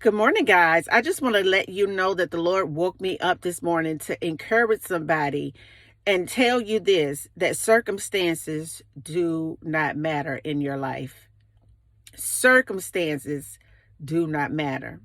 Good morning, guys. I just want to let you know that the Lord woke me up this morning to encourage somebody and tell you this, that circumstances do not matter in your life. Circumstances do not matter.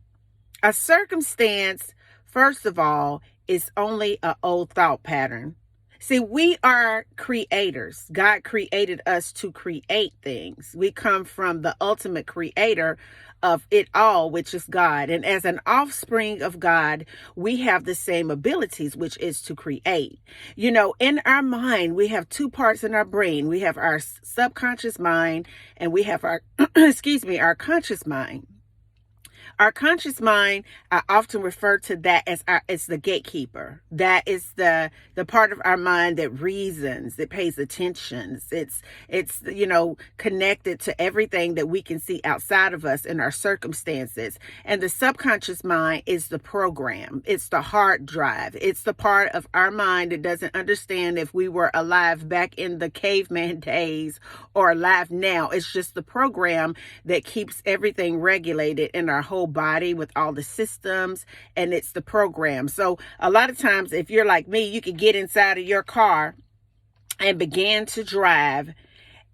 A circumstance, first of all, is only an old thought pattern. See, we are creators. God created us to create things. We come from the ultimate creator of it all, which is God. And as an offspring of God, we have the same abilities, which is to create. You know, in our mind, we have two parts in our brain. We have our subconscious mind and we have our, our conscious mind. Our conscious mind, I often refer to that as it's the gatekeeper. That is the part of our mind that reasons, it pays attention. It's connected to everything that we can see outside of us in our circumstances. And the subconscious mind is the program. It's the hard drive. It's the part of our mind that doesn't understand if we were alive back in the caveman days or alive now. It's just the program that keeps everything regulated in our whole body with all the systems, and it's the program. So a lot of times, if you're like me, you could get inside of your car and begin to drive,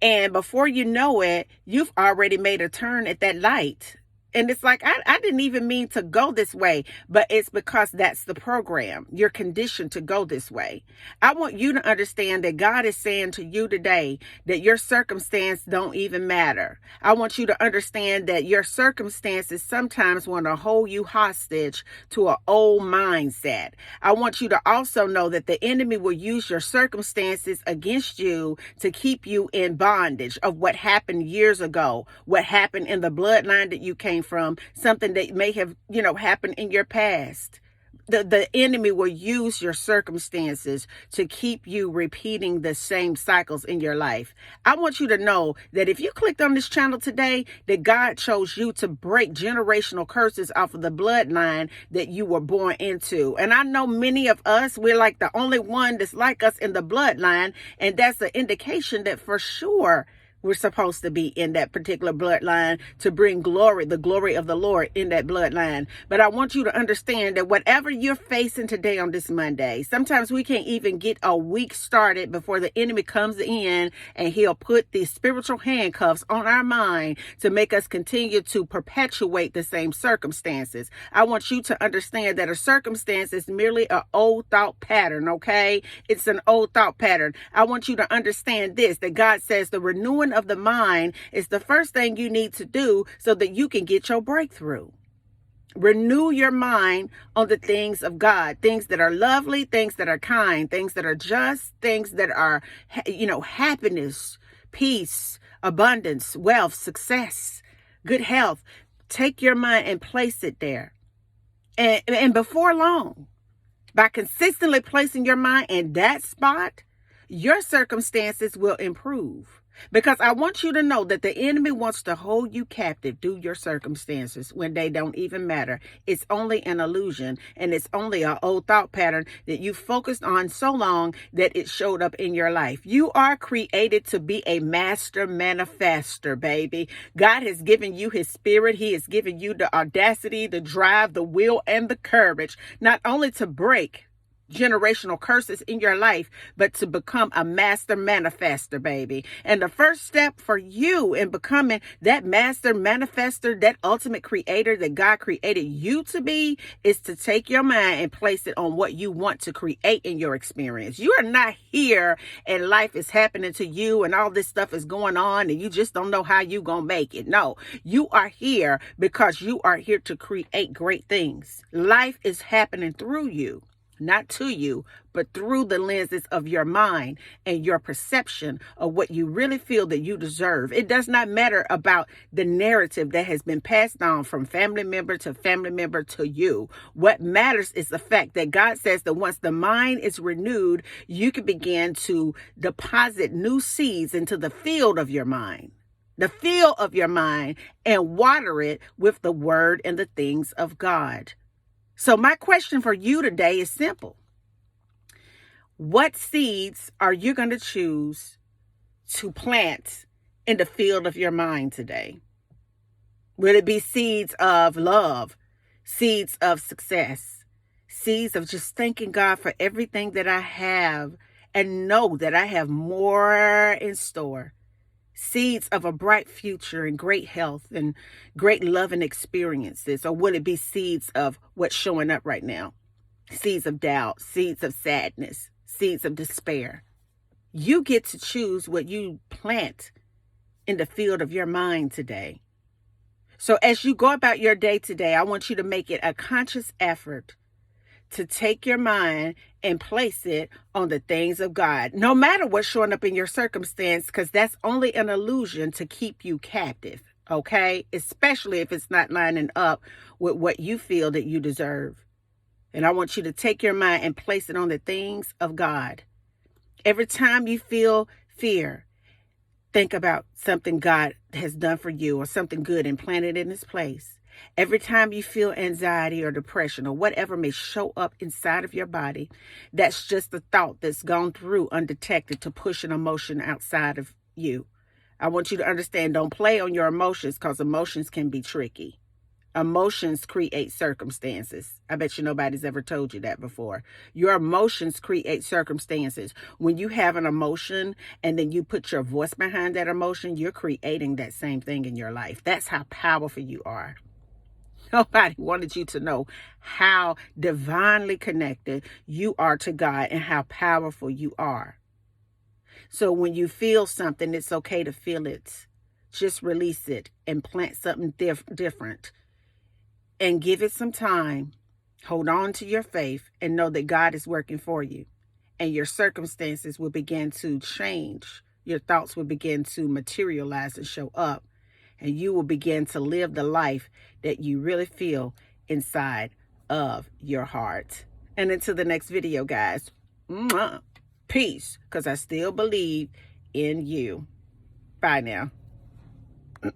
and before you know it, you've already made a turn at that light. And it's like, I didn't even mean to go this way, but it's because that's the program. You're conditioned to go this way. I want you to understand that God is saying to you today that your circumstance don't even matter. I want you to understand that your circumstances sometimes want to hold you hostage to an old mindset. I want you to also know that the enemy will use your circumstances against you to keep you in bondage of what happened years ago, what happened in the bloodline that you came from, something that may have, happened in your past. The enemy will use your circumstances to keep you repeating the same cycles in your life. I want you to know that if you clicked on this channel today, that God chose you to break generational curses off of the bloodline that you were born into. And I know many of us, we're like the only one that's like us in the bloodline. And that's an indication that for sure we're supposed to be in that particular bloodline to bring glory, the glory of the Lord in that bloodline. But I want you to understand that whatever you're facing today on this Monday, sometimes we can't even get a week started before the enemy comes in and he'll put these spiritual handcuffs on our mind to make us continue to perpetuate the same circumstances. I want you to understand that a circumstance is merely an old thought pattern, okay? It's an old thought pattern. I want you to understand this, that God says the renewing of the mind is the first thing you need to do so that you can get your breakthrough. Renew your mind on the things of God, things that are lovely, things that are kind, things that are just, things that are, happiness, peace, abundance, wealth, success, good health. Take your mind and place it there. And before long, by consistently placing your mind in that spot, your circumstances will improve. Because I want you to know that the enemy wants to hold you captive through your circumstances when they don't even matter. It's only an illusion, and it's only an old thought pattern that you focused on so long that it showed up in your life. You are created to be a master manifester, baby. God has given you his spirit. He has given you the audacity, the drive, the will, and the courage, not only to break generational curses in your life, but to become a master manifester, baby. And the first step for you in becoming that master manifester, that ultimate creator that God created you to be, is to take your mind and place it on what you want to create in your experience. You are not here and life is happening to you and all this stuff is going on and you just don't know how you gonna make it. No, you are here because you are here to create great things. Life is happening through you. Not to you, but through the lenses of your mind and your perception of what you really feel that you deserve. It does not matter about the narrative that has been passed on from family member to you. What matters is the fact that God says that once the mind is renewed, you can begin to deposit new seeds into the field of your mind. The field of your mind, and water it with the word and the things of God. So my question for you today is simple. What seeds are you going to choose to plant in the field of your mind today? Will it be seeds of love, seeds of success, seeds of just thanking God for everything that I have and know that I have more in store. Seeds of a bright future and great health and great love and experiences? Or will it be seeds of what's showing up right now? Seeds of doubt, seeds of sadness, seeds of despair. You get to choose what you plant in the field of your mind today. So as you go about your day today, I want you to make it a conscious effort to take your mind and place it on the things of God, no matter what's showing up in your circumstance, because that's only an illusion to keep you captive, okay? Especially if it's not lining up with what you feel that you deserve. And I want you to take your mind and place it on the things of God. Every time you feel fear, think about something God has done for you or something good and planted in its place. Every time you feel anxiety or depression or whatever may show up inside of your body, that's just a thought that's gone through undetected to push an emotion outside of you. I want you to understand, don't play on your emotions, because emotions can be tricky. Emotions create circumstances. I bet you nobody's ever told you that before. Your emotions create circumstances. When you have an emotion and then you put your voice behind that emotion, you're creating that same thing in your life. That's how powerful you are. Nobody wanted you to know how divinely connected you are to God and how powerful you are. So when you feel something, it's okay to feel it. Just release it and plant something different. And give it some time. Hold on to your faith and know that God is working for you. And your circumstances will begin to change. Your thoughts will begin to materialize and show up. And you will begin to live the life that you really feel inside of your heart. And until the next video, guys, peace, because I still believe in you. Bye now.